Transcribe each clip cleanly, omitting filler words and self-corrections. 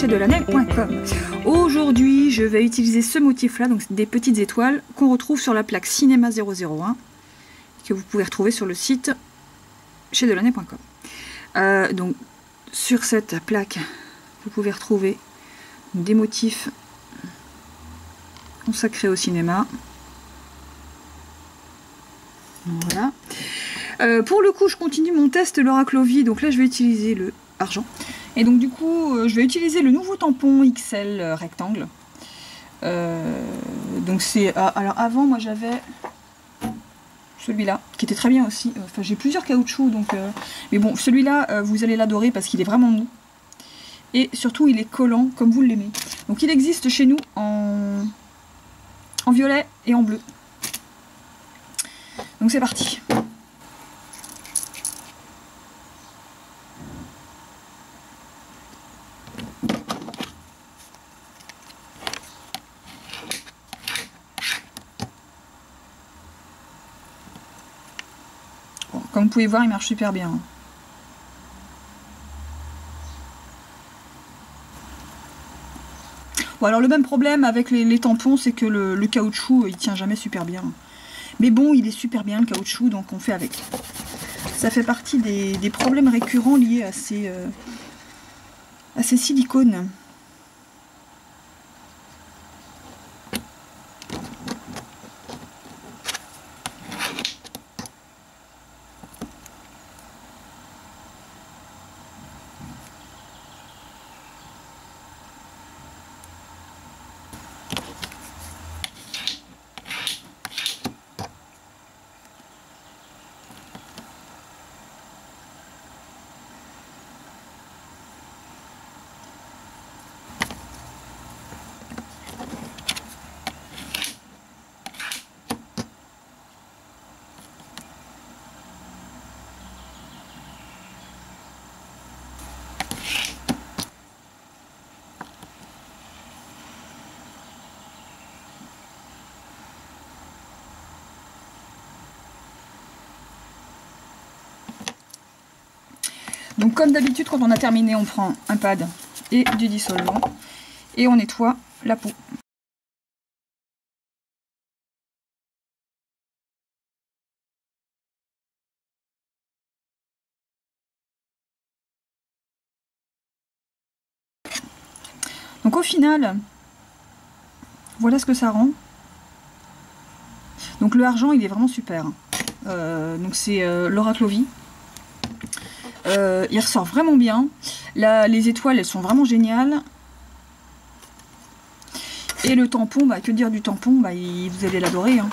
chez Delaney.com. Aujourd'hui, je vais utiliser ce motif-là, donc des petites étoiles qu'on retrouve sur la plaque Cinéma 001, que vous pouvez retrouver sur le site chez Delaney.com. Donc, sur cette plaque, vous pouvez retrouver des motifs consacrés au cinéma. Voilà. Pour le coup, je continue mon test l'Oraclovie, donc là je vais utiliser le argent. Et donc du coup, je vais utiliser le nouveau tampon XL rectangle. Donc c'est... alors avant, moi j'avais celui-là, qui était très bien aussi. Enfin, j'ai plusieurs caoutchoucs, donc... mais bon, celui-là, vous allez l'adorer parce qu'il est vraiment mou. Et surtout, il est collant, comme vous l'aimez. Donc il existe chez nous en violet et en bleu. Donc c'est parti. Bon, comme vous pouvez voir, il marche super bien. Bon, alors le même problème avec les tampons, c'est que le caoutchouc, il tient jamais super bien. Mais bon, il est super bien le caoutchouc, donc on fait avec. Ça fait partie des problèmes récurrents liés à ces silicones. Donc comme d'habitude, quand on a terminé, on prend un pad et du dissolvant et on nettoie la peau. Donc au final, voilà ce que ça rend. Donc le argent, il est vraiment super. Donc c'est l'Oraclovie. Il ressort vraiment bien. Là, les étoiles, elles sont vraiment géniales. Et le tampon, bah, que dire du tampon, bah, vous allez l'adorer. Hein.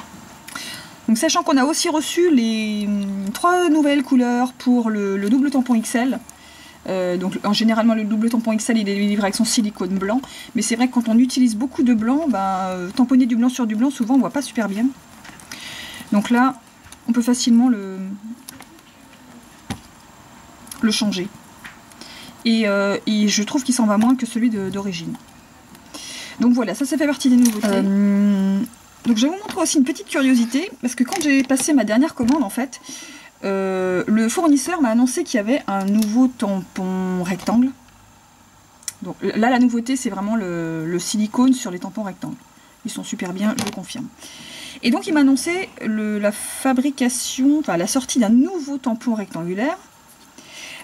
Donc sachant qu'on a aussi reçu les 3 nouvelles couleurs pour le double tampon XL. Donc généralement le double tampon XL il est livré avec son silicone blanc. Mais c'est vrai que quand on utilise beaucoup de blanc, bah, tamponner du blanc sur du blanc, souvent on voit pas super bien. Donc là, on peut facilement le changer. Et je trouve qu'il s'en va moins que celui d'origine. Donc voilà, ça fait partie des nouveautés. Donc je vais vous montrer aussi une petite curiosité, parce que quand j'ai passé ma dernière commande, en fait, le fournisseur m'a annoncé qu'il y avait un nouveau tampon rectangle. Donc là, la nouveauté, c'est vraiment le silicone sur les tampons rectangles. Ils sont super bien, je le confirme. Et donc il m'a annoncé la fabrication, enfin la sortie d'un nouveau tampon rectangulaire,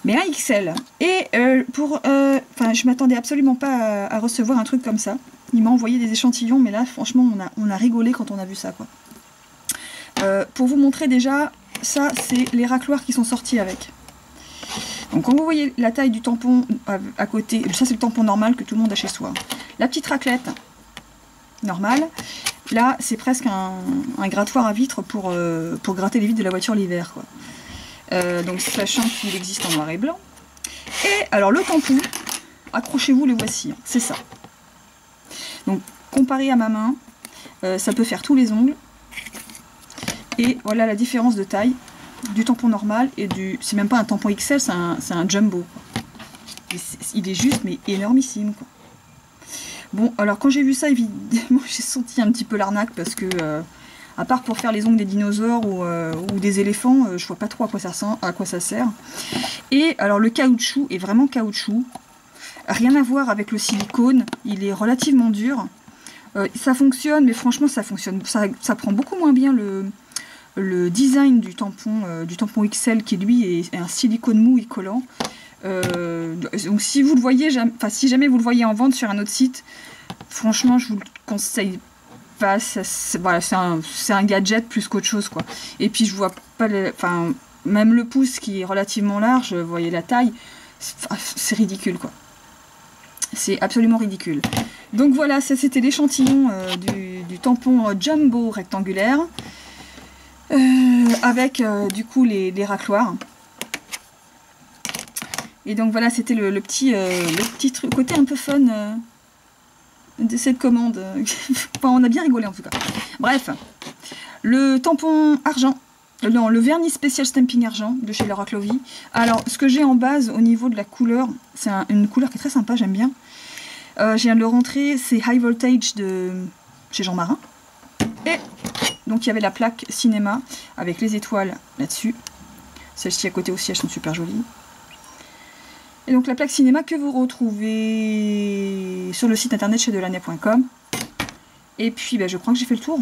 mais un XL. Et je m'attendais absolument pas à recevoir un truc comme ça. Il m'a envoyé des échantillons, mais là, franchement, on a rigolé quand on a vu ça, quoi. Pour vous montrer déjà, ça, c'est les racloirs qui sont sortis avec. Donc, quand vous voyez la taille du tampon à côté, ça, c'est le tampon normal que tout le monde a chez soi. La petite raclette, normale. Là, c'est presque un grattoir à vitre pour gratter les vitres de la voiture l'hiver, quoi. Donc sachant qu'il existe en noir et blanc. Et alors le tampon, accrochez-vous, le voici, c'est ça. Donc comparé à ma main, ça peut faire tous les ongles. Et voilà la différence de taille du tampon normal et c'est même pas un tampon XL, c'est un jumbo. Il est juste mais énormissime, quoi. Bon, alors quand j'ai vu ça, évidemment, j'ai senti un petit peu l'arnaque parce que à part pour faire les ongles des dinosaures ou des éléphants, je vois pas trop à quoi ça sert. Et alors le caoutchouc est vraiment caoutchouc. Rien à voir avec le silicone, il est relativement dur. Ça fonctionne, mais franchement ça prend beaucoup moins bien le design du tampon XL qui lui est un silicone mou et collant. Donc si vous le voyez, si jamais vous le voyez en vente sur un autre site, franchement je vous le conseille pas. Voilà, c'est un gadget plus qu'autre chose quoi. Et puis je vois pas, même le pouce qui est relativement large, vous voyez la taille, c'est ridicule quoi. C'est absolument ridicule. Donc voilà, ça c'était l'échantillon du tampon jumbo rectangulaire avec du coup les racloirs. Et donc voilà, c'était le petit truc, côté un peu fun de cette commande. Enfin, on a bien rigolé en tout cas. Bref, le tampon argent. Non, le vernis spécial stamping argent de chez Laura Clovy. Alors, ce que j'ai en base au niveau de la couleur, c'est une couleur qui est très sympa, j'aime bien. Je viens de le rentrer, c'est High Voltage de chez Jean Marin. Et donc, il y avait la plaque cinéma avec les étoiles là-dessus. Celles-ci à côté aussi, elles sont super jolies. Et donc, la plaque cinéma que vous retrouvez sur le site internet chez Delaney.com. Et puis, je crois que j'ai fait le tour.